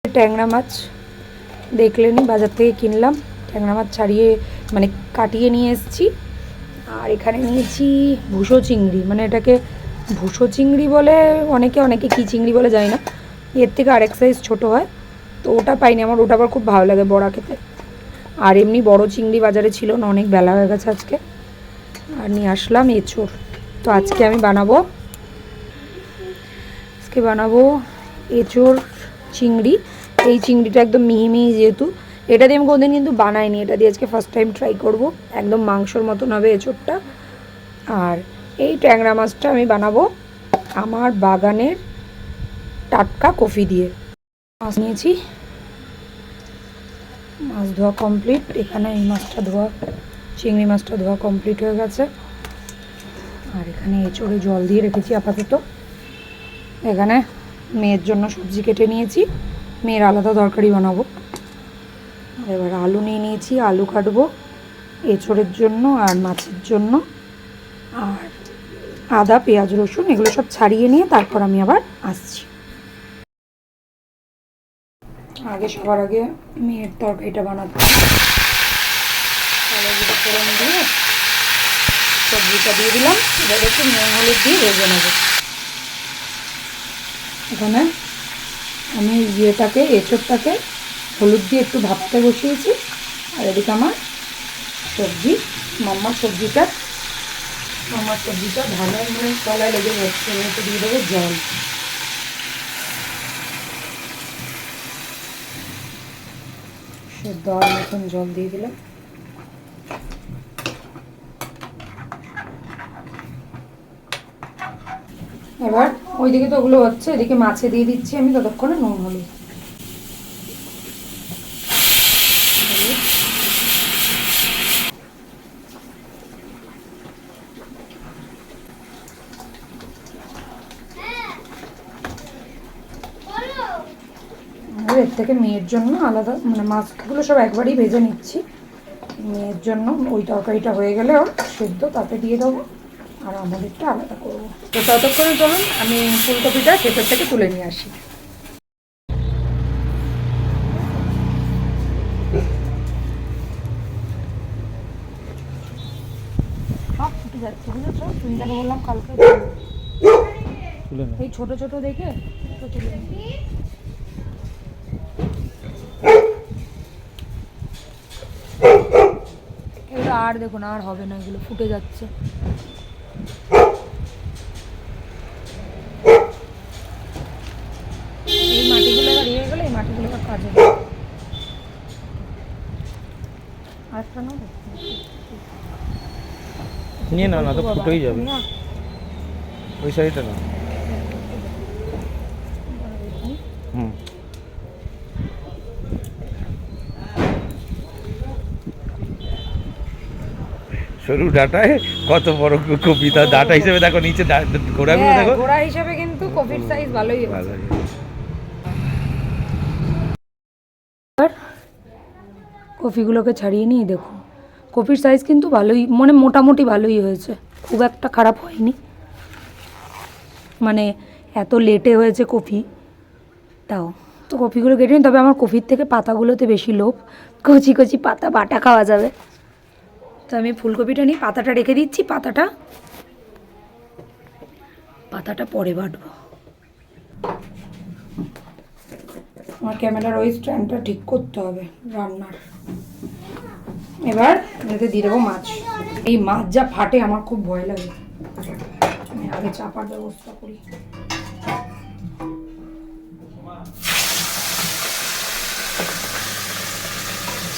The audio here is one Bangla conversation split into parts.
ট্যাংরা মাছ দেখলেনি, বাজার থেকে কিনলাম। ট্যাংরা মাছ ছাড়িয়ে মানে কাটিয়ে নিয়ে এসেছি। আর এখানে নিয়েছি ভুসো চিংড়ি, মানে এটাকে ভুসো চিংড়ি বলে, অনেকে কী চিংড়ি বলে যায় না, এর থেকে আরেক সাইজ ছোটো হয়, তো ওটা পাইনি। আমার ওটা আবার খুব ভালো লাগে বড়া খেতে। আর এমনি বড় চিংড়ি বাজারে ছিল না, অনেক বেলা হয়ে গেছে আজকে। আর নিয়ে আসলাম এঁচোড়। তো আজকে আমি বানাবো এঁচোড় চিংড়ি। এই চিংড়িটা একদম মিহি মিহি, যেহেতু এটা দিয়ে আমি কোনোদিন কিন্তু বানাইনি, এটা দিয়ে আজকে ফার্স্ট টাইম ট্রাই করব। একদম মাংসর মতন হবে এঁচোড়টা। আর এই ট্যাংরা মাছটা আমি বানাবো আমার বাগানের টাটকা কফি দিয়ে। মাছ নিয়েছি, মাছ ধোয়া কমপ্লিট। এখানে এই মাছটা ধোয়া, চিংড়ি মাছটা ধোয়া কমপ্লিট হয়ে গেছে। আর এখানে এঁচোড়ে জল দিয়ে রেখেছি আপাতত। এখানে মেয়ের জন্য সবজি কেটে নিয়েছি, মেয়ের আলাদা তরকারি বানাবো। এবার আলু নিয়ে নিয়েছি, আলু কাটবো এঁচোড়ের জন্য আর মাছের জন্য। আর আদা, পেঁয়াজ, রসুন এগুলো সব ছাড়িয়ে নিয়ে তারপর আমি আবার আসছি। সবার আগে মেয়ের তরকারিটা বানাবো। কড়াইটা ফোড়ন দিয়ে সবজিটা দিয়ে দিলাম। এবার একটু নুন হলুদ দিয়ে ভেজে নেব। এখানে আমি এঁচোড়টাকে হলুদ দিয়ে একটু ভাপতে বসিয়েছি। আর এদিকে আমার মাম্মার সবজিটা ভালো মানে তলায় লেগে যাচ্ছে। একটু দিয়ে দেবো জল। সেদ্ধ হওয়ার মতন জল দিয়ে দিলাম। এবার ওইদিকে তো ওগুলো হচ্ছে, এদিকে মাছে দিয়ে দিচ্ছি আমি ততক্ষণে নুন হলুদ। এর থেকে মেয়ের জন্য আলাদা, মানে মাছগুলো সব একবারই ভেজে নিচ্ছি। মেয়ের জন্য ওই তরকারিটা হয়ে গেলে ওর সেদ্ধ তাতে দিয়ে দেবো, আর আমাদেরটা আলাদা করবো। তো ততক্ষণে চলুন আমি ফুলকপিটা ক্ষেতের থেকে তুলে নিয়ে আসি। সব ফুটে যাচ্ছে, বুঝেছো? তুমি যাকে বললাম কালকে এই ছোট ছোট দেখে তুলে এগুলো আর দেখুন, আর হবে না, এগুলো ফুটে যাচ্ছে। এই মাটিগুলো এবার ইয়ে গেলে এই মাটিগুলো এবার কাজে আরেকটা না নিয়ে না, না তো ফুটেই যাবে। ওই সাইডটা না। হুম, সরু ডাটায় কত বড় কপি, তার ডাটা হিসেবে দেখো নিচে গোড়াগুলো দেখো, গোড়া হিসেবে কিন্তু কপির সাইজ ভালোই ভালো। কপিগুলোকে ছাড়িয়ে নিয়ে দেখুন, কপির সাইজ কিন্তু ভালোই, মানে মোটামুটি ভালোই হয়েছে, খুব একটা খারাপ হয়নি। মানে এত লেটে হয়েছে কপি, তাও তো কপিগুলো কেটে নিই। তবে আমার কপির থেকে পাতাগুলোতে বেশি লোভ, কচি কচি পাতা বাটা খাওয়া যাবে। তো আমি ফুলকপিটা নিই, পাতাটা রেখে দিচ্ছি। পাতাটা পরে বাটবো। আমার ক্যামেরার ওই স্ট্যান্ডটা ঠিক করতে হবে রান্নার। এবার এতে দিয়ে দেবো মাছ। এই মাছ যা ফাটে আমার খুব ভয় লাগে, আমি আগে চাপার ব্যবস্থা করি।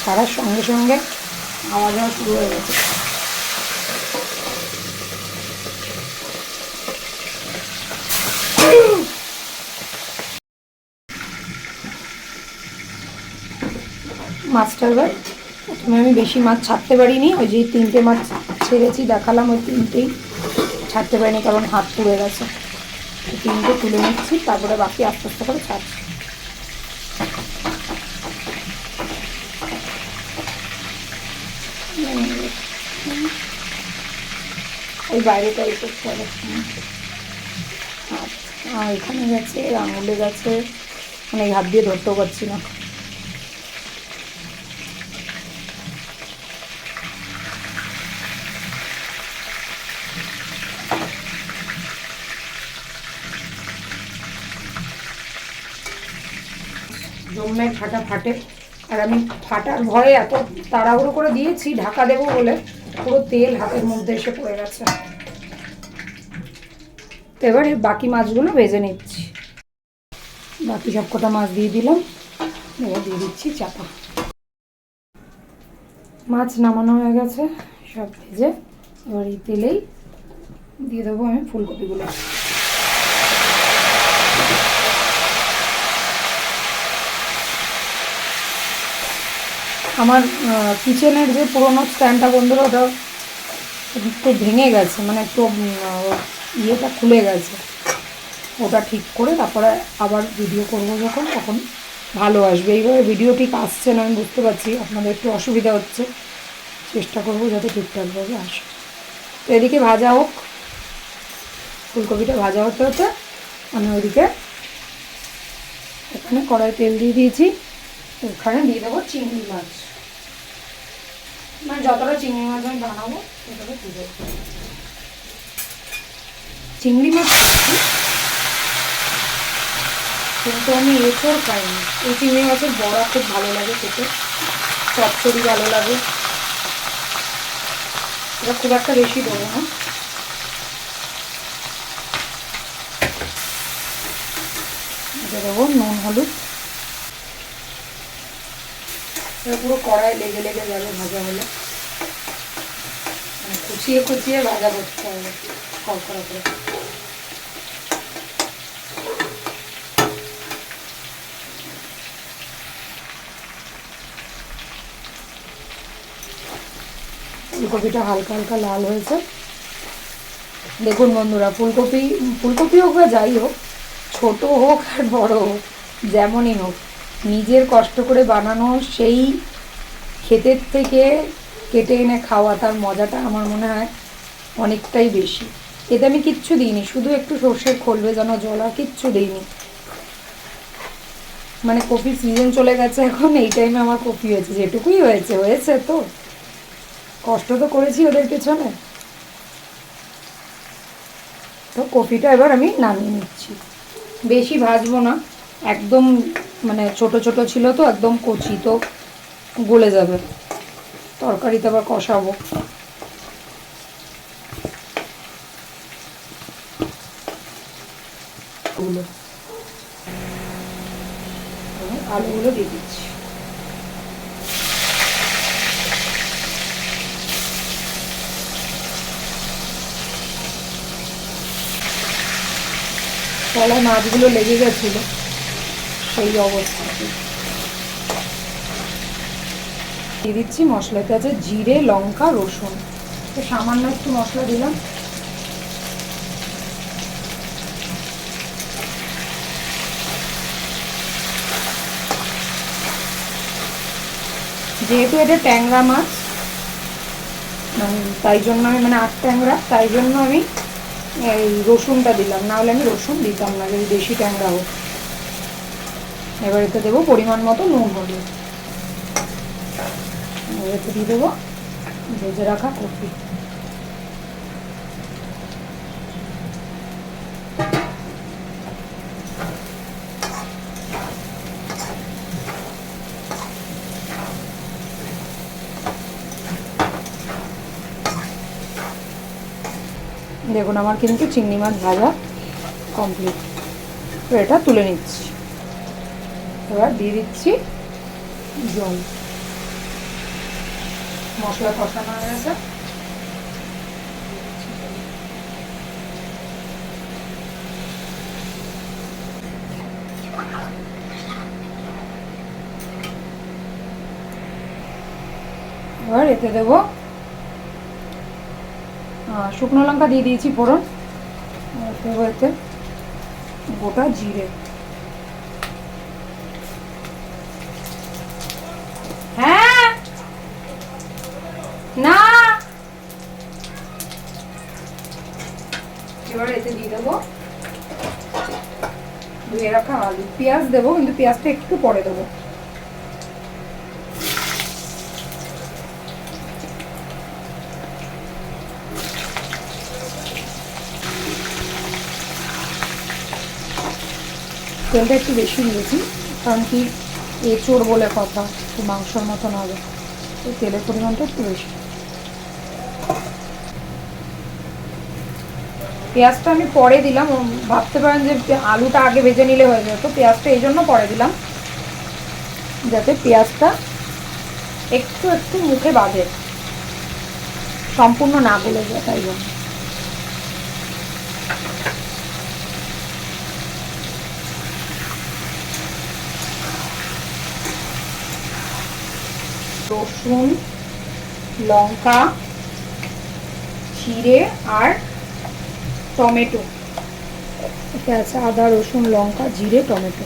ছাড়ার সঙ্গে সঙ্গে আওয়াজ হওয়া শুরু হয়ে গেছে। মাছটা এবার প্রথমে আমি বেশি মাছ ছাড়তে পারিনি, ওই যে 3টে মাছ ছেড়েছি দেখালাম, ওই 3টেই ছাড়তে পারিনি কারণ হাত পুড়ে গেছে। 3টে তুলে নিচ্ছি, তারপরে বাকি আস্তে আস্তে করে ছাড়ছি। ওই বাইরেটাই করতে হবে। আর এখানে গেছে, আঙুলে গেছে, মানে হাত দিয়ে ধরতেও পারছি না। জম্মের ফাটা ফাটে, আর আমি ফাটার ভয়ে এত তাড়াহুড়ো করে দিয়েছি ঢাকা দেবো বলে, পুরো তেল হাতের মধ্যে এসে পড়ে গেছে। তো এবার বাকি মাছগুলো ভেজে নিচ্ছি। বাকি সব কটা মাছ দিয়ে দিলাম, এবার দিয়ে দিচ্ছি চাপা। মাছ নামানো হয়ে গেছে সব ভেজে, এবার এই তেলেই দিয়ে দেবো আমি ফুলকপিগুলো। আমার কিচেনের যে পুরোনো স্ট্যান্ডটা বন্ধুরা, ওটা একটু ভেঙে গেছে, মানে একটু ইয়েটা খুলে গেছে। ওটা ঠিক করে তারপরে আবার ভিডিও করবো যখন, তখন ভালো আসবে। এইভাবে ভিডিও ঠিক আসছে না, আমি বুঝতে পারছি আপনাদের একটু অসুবিধা হচ্ছে, চেষ্টা করবো যাতে ঠিকঠাকভাবে আসে। তো এদিকে ভাজা হোক, ফুলকপিটা ভাজা হতে হতে আমি ওইদিকে এখানে কড়াই তেল দিয়ে দিয়েছি, ওখানে দিয়ে দেবো চিংড়ি মাছ। মানে যতটা চিংড়ি মাছ আমি বানাবো ততটা দিয়ে দেবো চিংড়ি মাছ। কিন্তু আমি এঁচড় খাইনি। এই চিংড়ি মাছের বড়া খুব ভালো লাগে খেতে, চচ্চড়ি ভালো লাগে। এটা খুব একটা বেশি দেবো না, এটা দেবো নুন হলুদ। এটা পুরো কড়াই লেগে লেগে যাবে ভাজা হলে, কুচিয়ে কুচিয়ে ভাজা করতে হবে কড়কড়া করে। ফুলকপিটা হালকা হালকা লাল হয়েছে। দেখুন বন্ধুরা, ফুলকপি হোক বা যাই হোক, ছোট হোক আর বড় হোক, যেমনই হোক, নিজের কষ্ট করে বানানো সেই ক্ষেতের থেকে কেটে এনে খাওয়া, তার মজাটা আমার মনে হয় অনেকটাই বেশি। এতে আমি কিচ্ছু দিইনি, শুধু একটু সর্ষের খোল ভেজানো জল, আর কিচ্ছু দিইনি। মানে কপির সিজন চলে গেছে এখন, এই টাইমে আমার কপি হয়েছে, যেটুকুই হয়েছে হয়েছে, তো কষ্ট তো করেছি ওদের পেছনে। তো কপিটা এবার আমি নামিয়ে নিচ্ছি, বেশি ভাজবো না, একদম মানে ছোট ছোট ছিল তো, একদম কচি, তো গলে যাবে, তরকারিতে আবার কষাবো। আলুগুলো দিয়ে দিচ্ছি। তলায় মাছগুলো লেগে গেছিল, সেই অবস্থা। দিয়ে দিচ্ছি মশলাতে আছে জিরে, লঙ্কা, রসুন, তো সামান্য একটু মশলা দিলাম। যেহেতু এটা ট্যাংরা মাছ, তাই জন্য আমি, মানে আট ট্যাংরা, তাই জন্য আমি এই রসুনটা দিলাম, নাহলে আমি রসুন দিতাম না যদি দেশি ট্যাংরা হোক। এবার এতে দেবো পরিমাণ মতো নুন হলুদ, এতে দিয়ে দেবো ভেজে রাখা কপি। দেখুন আমার কিন্তু চিংড়ি মাছ ভাজা কমপ্লিট, তো এটা তুলে নিচ্ছি। এবার দিয়ে দিচ্ছি জল, মশলা কষানো হয়ে গেছে। এবার এতে দেবো শুকনো লঙ্কা দিয়ে দিয়েছি ফোড়ন, দেবো এতে গোটা জিরে। হ্যাঁ না ধুয়ে রাখা আলু, পেঁয়াজ দেবো কিন্তু পেঁয়াজটা একটু পরে দেবো। তেলটা একটু বেশি দিয়েছি, কারণ কি এঁচোড় বলে কথা, একটু মাংসর মতন হবে, তো তেলের পরিমাণটা একটু বেশি। পেঁয়াজটা আমি পরে দিলাম, ভাবতে পারেন যে আলুটা আগে ভেজে নিলে হয়ে যেত, পেঁয়াজটা এই জন্য পরে দিলাম যাতে পেঁয়াজটা একটু একটু মুখে বাঁধে, সম্পূর্ণ না গলে যায়, তাই জন্য। রসুন, লঙ্কা, জিরে আর টমেটো, এটা আছে আদা রসুন লঙ্কা জিরে টমেটো।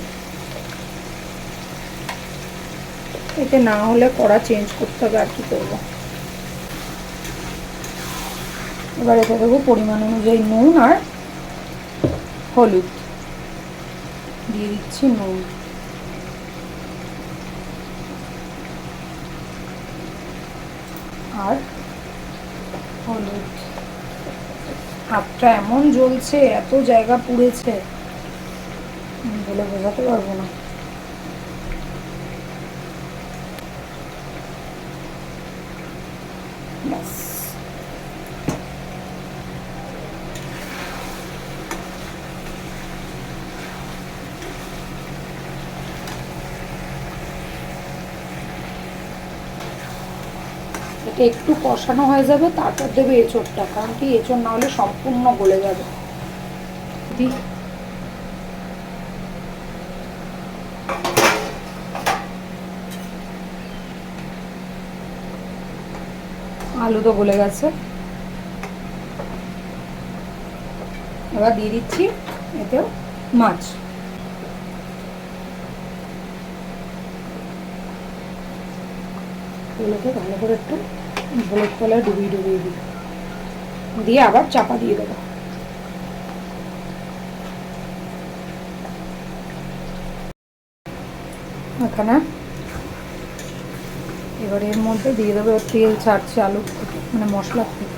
এতে না হলে কড়া চেঞ্জ করতে হবে, আর কি করবো। এবার এতে দেবো পরিমাণ অনুযায়ী নুন আর হলুদ, দিয়ে দিচ্ছি নুন, আর হলুদ। হাতটা এমন জ্বলছে, এত জায়গা পুড়েছে বলে বোঝাতে পারবো না। ব্যাস, এটা একটু কষানো হয়ে যাবে, তারপর দেবে এঁচোড়টা, কারণ কি এঁচোড় না হলে সম্পূর্ণ গলে যাবে। আলু তো গলে গেছে, এবার দিয়ে দিচ্ছি এতেও মাছ। এগুলোকে ভালো করে একটু হলুদ কলায় ডুবিয়ে ডুবিয়ে দিই, দিয়ে আবার চাপা দিয়ে দেবো। এখানে এবার এর মধ্যে দিয়ে দেবো তেল ছাড়ছে আলু থেকে, মানে মশলা থেকে।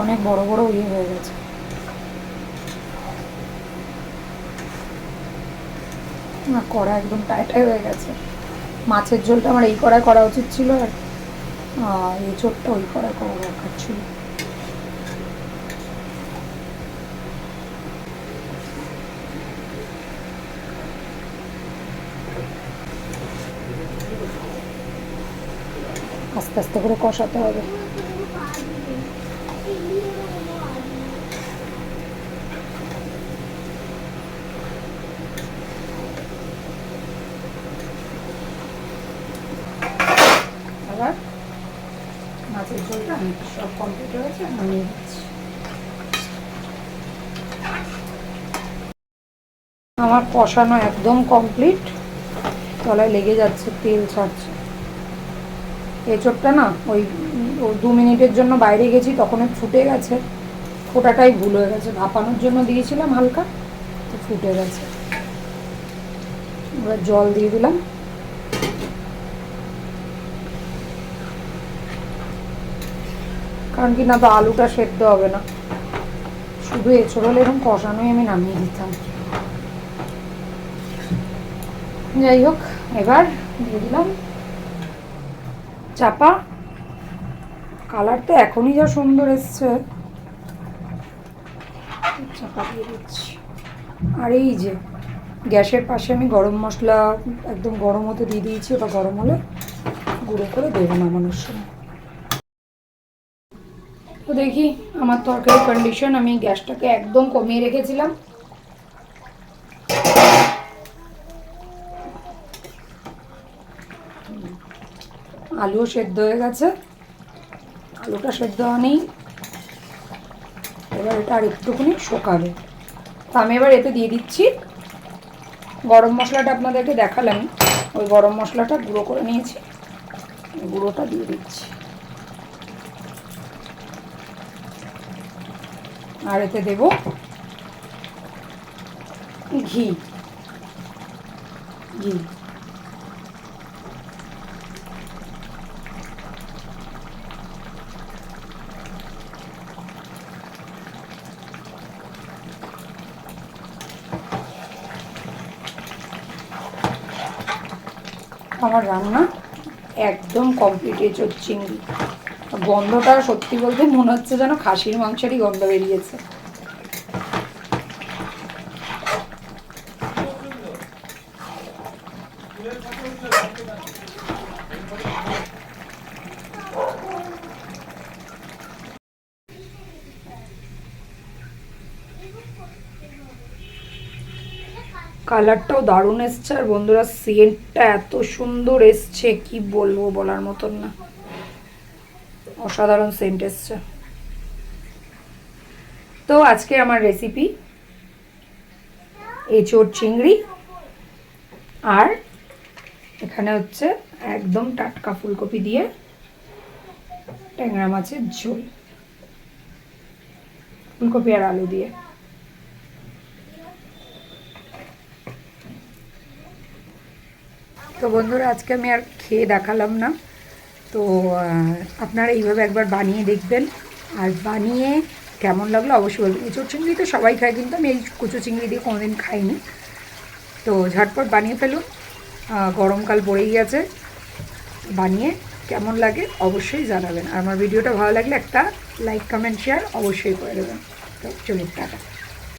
অনেক বড় বড় ইয়ে হয়ে গেছে। না, কড়া একদম টাইটাই হয়ে গেছে। মাছের ঝোলটা আমার এই কড়ায় করা উচিত ছিল, আর এঁচোড়টা ওই কড়ায় করা দরকার ছিল। আস্তে আস্তে করে কষাতে হবে। এবার মাছের ঝোলটা সব কমপ্লিট হয়েছে, নামিয়ে দিচ্ছি। আমার কষানো একদম কমপ্লিট, তলায় লেগে যাচ্ছে, তেল ছাড়ছে। এঁচোড়টা না ওই 2 মিনিটের জন্য বাইরে গেছি, তখন ফুটে গেছে, ফোটাটাই ভুল হয়ে গেছে, ভাপানোর জন্য দিয়েছিলাম হালকা, তো ফুটে গেছে। এবার জল দিয়ে দিলাম, কারণ কি না তো আলুটা সেদ্ধ হবে না, শুধু এঁচোড় হলে এরকম কষানোই আমি নামিয়ে দিতাম। যাই হোক, এবার দিয়ে দিলাম চাপা। কালারটা এখনই যা সুন্দর এসছে, চাপা দিয়ে দিচ্ছি। আর এই যে গ্যাসের পাশে আমি গরম মশলা একদম গরম হতে দিয়ে দিয়েছি, ওটা গরম হলে গুঁড়ো করে দেবো নামানোর সময়। তো দেখি আমার তরকারির কন্ডিশন, আমি গ্যাসটাকে একদম কমিয়ে রেখেছিলাম। আলুও সেদ্ধ হয়ে গেছে, আলুটা সেদ্ধ হয়নি, এবার এটা আর একটুখানি শুকাবে। তো আমি এবার এতে দিয়ে দিচ্ছি গরম মশলাটা, আপনাদেরকে দেখালাম, ওই গরম মশলাটা গুঁড়ো করে নিয়েছি, গুঁড়োটা দিয়ে দিচ্ছি। আর এতে দেব ঘি। ঘি আমার রান্না একদম কমপ্লিট। এঁচোড় চিংড়ি গন্ধটা সত্যি বলতে মনে হচ্ছে যেন খাসির মাংসেরই গন্ধ বেরিয়েছে। কালারটাও দারুণ এসছে, আর বন্ধুরা সেন্টটা এত সুন্দর এসছে কি বলবো, বলার মতন না, অসাধারণ সেন্ট এসছে। তো আজকে আমার রেসিপি এঁচোড় চিংড়ি, আর এখানে হচ্ছে একদম টাটকা ফুলকপি দিয়ে ট্যাংরা মাছের ঝোল, ফুলকপি আর আলু দিয়ে। তো বন্ধুরা আজকে আমি আর খেয়ে দেখালাম না, তো আপনারা এইভাবে একবার বানিয়ে দেখবেন, আর বানিয়ে কেমন লাগলো অবশ্যই বলবেন। এঁচোড় চিংড়ি তো সবাই খায়, কিন্তু আমি এই কুচো চিংড়ি দিয়ে কোনোদিন খাইনি। তো ঝটপট বানিয়ে ফেলুন, গরমকাল পড়েই গেছে। বানিয়ে কেমন লাগে অবশ্যই জানাবেন, আর আমার ভিডিওটা ভালো লাগলে একটা লাইক কমেন্ট শেয়ার অবশ্যই করে দেবেন। তো চলুন টাটা।